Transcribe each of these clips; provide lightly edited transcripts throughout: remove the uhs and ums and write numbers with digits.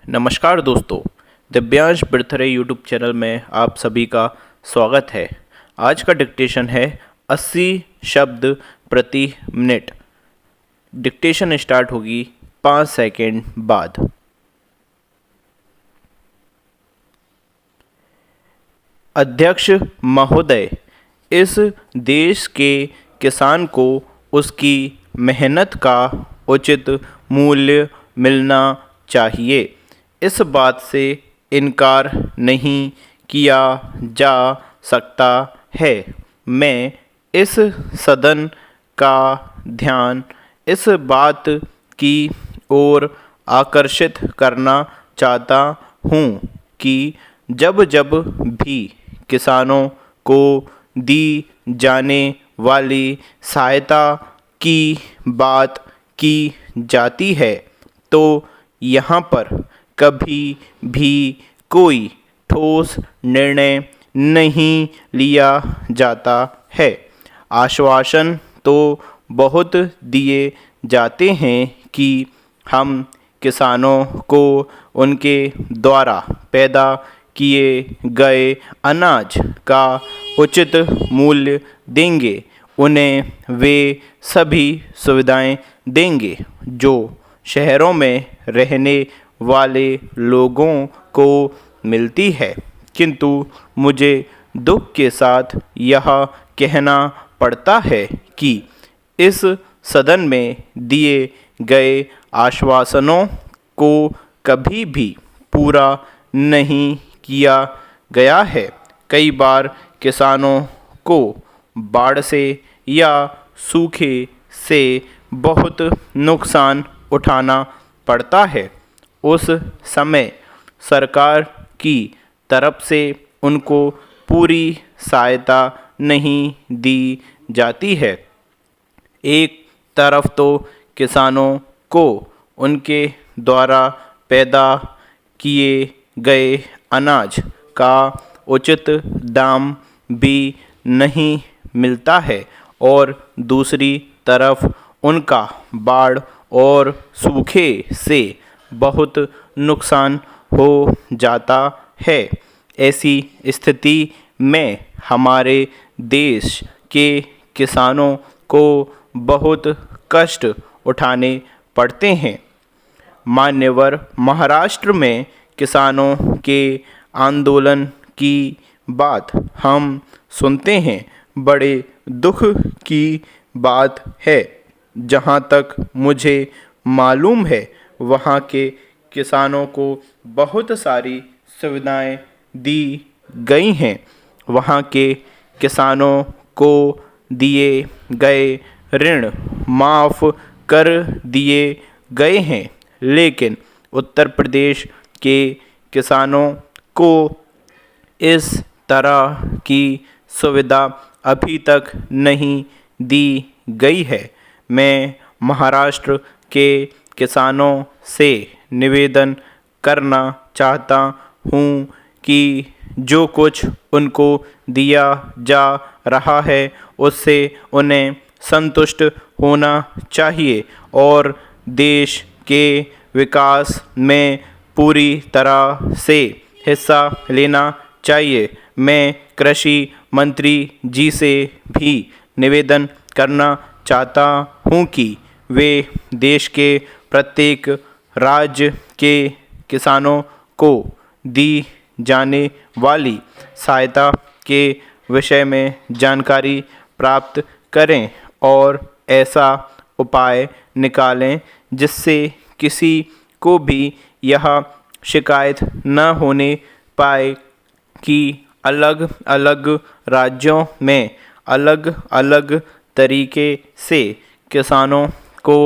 नमस्कार दोस्तों, Divyansh Birthare YouTube channel में आप सभी का स्वागत है। आज का डिक्टेशन है 80 शब्द प्रति मिनट। डिक्टेशन स्टार्ट होगी 5 सेकंड बाद। अध्यक्ष महोदय, इस देश के किसान को उसकी मेहनत का उचित मूल्य मिलना चाहिए। इस बात से इनकार नहीं किया जा सकता है। मैं इस सदन का ध्यान इस बात की ओर आकर्षित करना चाहता हूँ कि जब जब भी किसानों को दी जाने वाली सहायता की बात की जाती है तो यहाँ पर कभी भी कोई ठोस निर्णय नहीं लिया जाता है। आश्वासन तो बहुत दिए जाते हैं कि हम किसानों को उनके द्वारा पैदा किए गए अनाज का उचित मूल्य देंगे, उन्हें वे सभी सुविधाएं देंगे जो शहरों में रहने वाले लोगों को मिलती है। किंतु मुझे दुख के साथ यह कहना पड़ता है कि इस सदन में दिए गए आश्वासनों को कभी भी पूरा नहीं किया गया है। कई बार किसानों को बाढ़ से या सूखे से बहुत नुकसान उठाना पड़ता है। उस समय सरकार की तरफ से उनको पूरी सहायता नहीं दी जाती है। एक तरफ तो किसानों को उनके द्वारा पैदा किए गए अनाज का उचित दाम भी नहीं मिलता है और दूसरी तरफ उनका बाढ़ और सूखे से बहुत नुकसान हो जाता है। ऐसी स्थिति में हमारे देश के किसानों को बहुत कष्ट उठाने पड़ते हैं। मान्यवर महाराष्ट्र में किसानों के आंदोलन की बात हम सुनते हैं। बड़े दुख की बात है। जहाँ तक मुझे मालूम है वहाँ के किसानों को बहुत सारी सुविधाएं दी गई हैं। वहाँ के किसानों को दिए गए ऋण माफ़ कर दिए गए हैं, लेकिन उत्तर प्रदेश के किसानों को इस तरह की सुविधा अभी तक नहीं दी गई है। मैं महाराष्ट्र के किसानों से निवेदन करना चाहता हूँ कि जो कुछ उनको दिया जा रहा है उससे उन्हें संतुष्ट होना चाहिए और देश के विकास में पूरी तरह से हिस्सा लेना चाहिए। मैं कृषि मंत्री जी से भी निवेदन करना चाहता हूँ कि वे देश के प्रत्येक राज्य के किसानों को दी जाने वाली सहायता के विषय में जानकारी प्राप्त करें और ऐसा उपाय निकालें जिससे किसी को भी यह शिकायत न होने पाए कि अलग अलग राज्यों में अलग अलग तरीके से किसानों को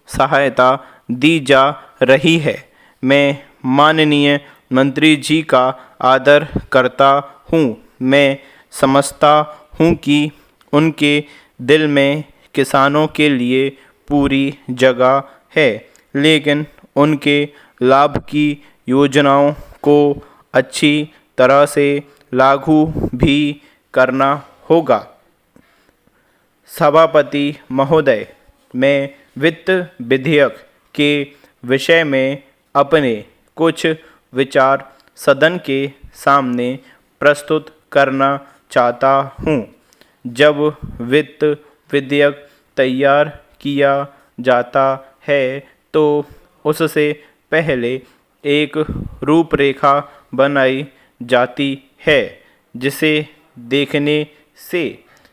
सहायता दी जा रही है। मैं माननीय मंत्री जी का आदर करता हूँ। मैं समझता हूँ कि उनके दिल में किसानों के लिए पूरी जगह है, लेकिन उनके लाभ की योजनाओं को अच्छी तरह से लागू भी करना होगा। सभापति महोदय, मैं वित्त विधेयक के विषय में अपने कुछ विचार सदन के सामने प्रस्तुत करना चाहता हूँ। जब वित्त विधेयक तैयार किया जाता है तो उससे पहले एक रूपरेखा बनाई जाती है, जिसे देखने से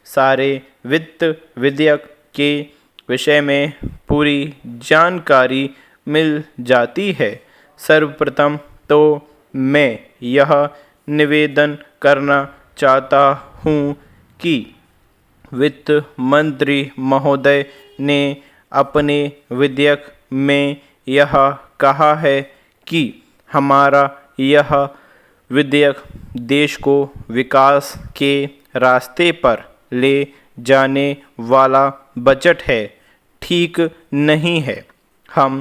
सारे वित्त विधेयक के विषय में पूरी जानकारी मिल जाती है। सर्वप्रथम तो मैं यह निवेदन करना चाहता हूँ कि वित्त मंत्री महोदय ने अपने विधेयक में यह कहा है कि हमारा यह विधेयक देश को विकास के रास्ते पर ले जाने वाला बजट है, ठीक नहीं है। हम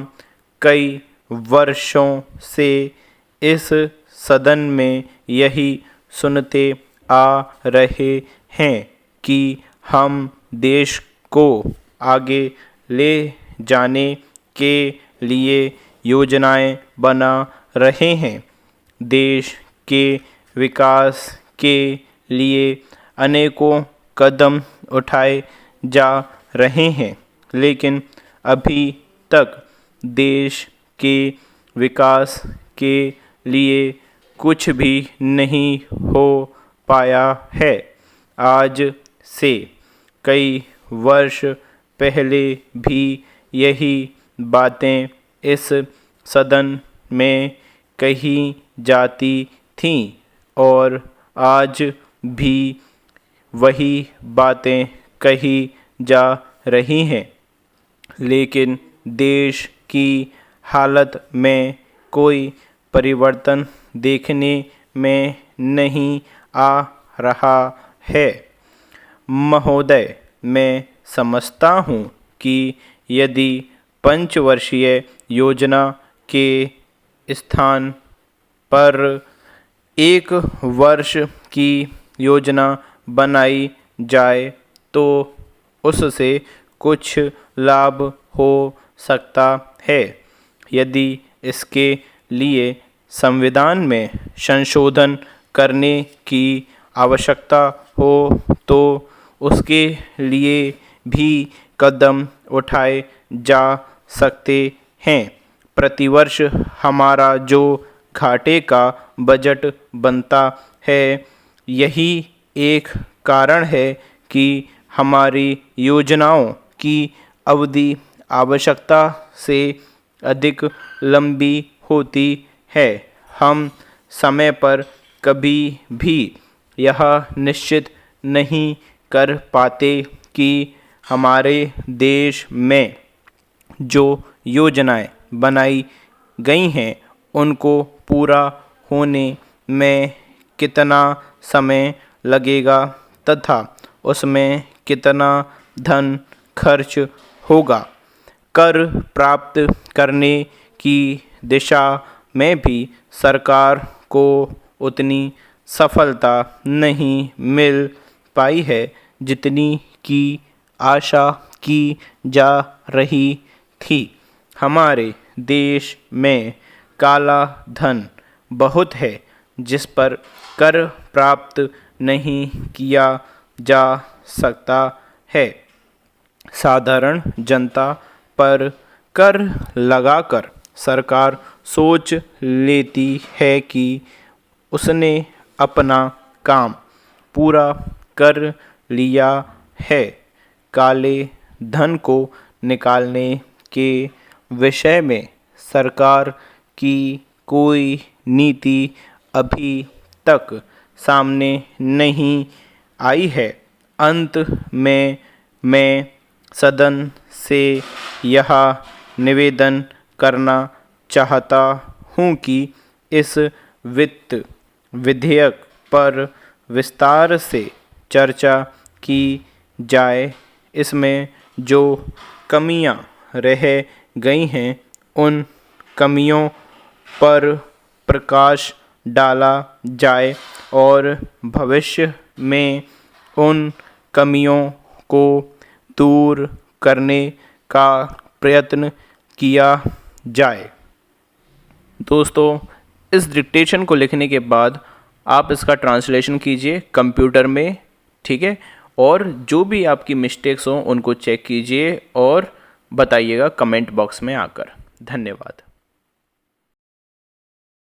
कई वर्षों से इस सदन में यही सुनते आ रहे हैं कि हम देश को आगे ले जाने के लिए योजनाएं बना रहे हैं। देश के विकास के लिए अनेकों कदम उठाए जा रहे हैं, लेकिन अभी तक देश के विकास के लिए कुछ भी नहीं हो पाया है। आज से कई वर्ष पहले भी यही बातें इस सदन में कही जाती थीं और आज भी वही बातें कही जा रही हैं, लेकिन देश की हालत में कोई परिवर्तन देखने में नहीं आ रहा है। महोदय, मैं समझता हूँ कि यदि पंचवर्षीय योजना के स्थान पर एक वर्ष की योजना बनाई जाए तो उससे कुछ लाभ हो सकता है। यदि इसके लिए संविधान में संशोधन करने की आवश्यकता हो तो उसके लिए भी कदम उठाए जा सकते हैं। प्रतिवर्ष हमारा जो घाटे का बजट बनता है, यही एक कारण है कि हमारी योजनाओं की अवधि आवश्यकता से अधिक लंबी होती है। हम समय पर कभी भी यह निश्चित नहीं कर पाते कि हमारे देश में जो योजनाएं बनाई गई हैं उनको पूरा होने में कितना समय लगेगा तथा उसमें कितना धन खर्च होगा। कर प्राप्त करने की दिशा में भी सरकार को उतनी सफलता नहीं मिल पाई है जितनी की आशा की जा रही थी। हमारे देश में काला धन बहुत है जिस पर कर प्राप्त नहीं किया जा सकता है। साधारण जनता पर कर लगाकर सरकार सोच लेती है कि उसने अपना काम पूरा कर लिया है। काले धन को निकालने के विषय में सरकार की कोई नीति अभी तक सामने नहीं आई है। अंत में मैं सदन से यह निवेदन करना चाहता हूँ कि इस वित्त विधेयक पर विस्तार से चर्चा की जाए। इसमें जो कमियां रह गई हैं उन कमियों पर प्रकाश डाला जाए और भविष्य में उन कमियों को दूर करने का प्रयत्न किया जाए। दोस्तों इस डिक्टेशन को लिखने के बाद आप इसका ट्रांसलेशन कीजिए कंप्यूटर में, ठीक है, और जो भी आपकी मिस्टेक्स हों उनको चेक कीजिए और बताइएगा कमेंट बॉक्स में आकर। धन्यवाद।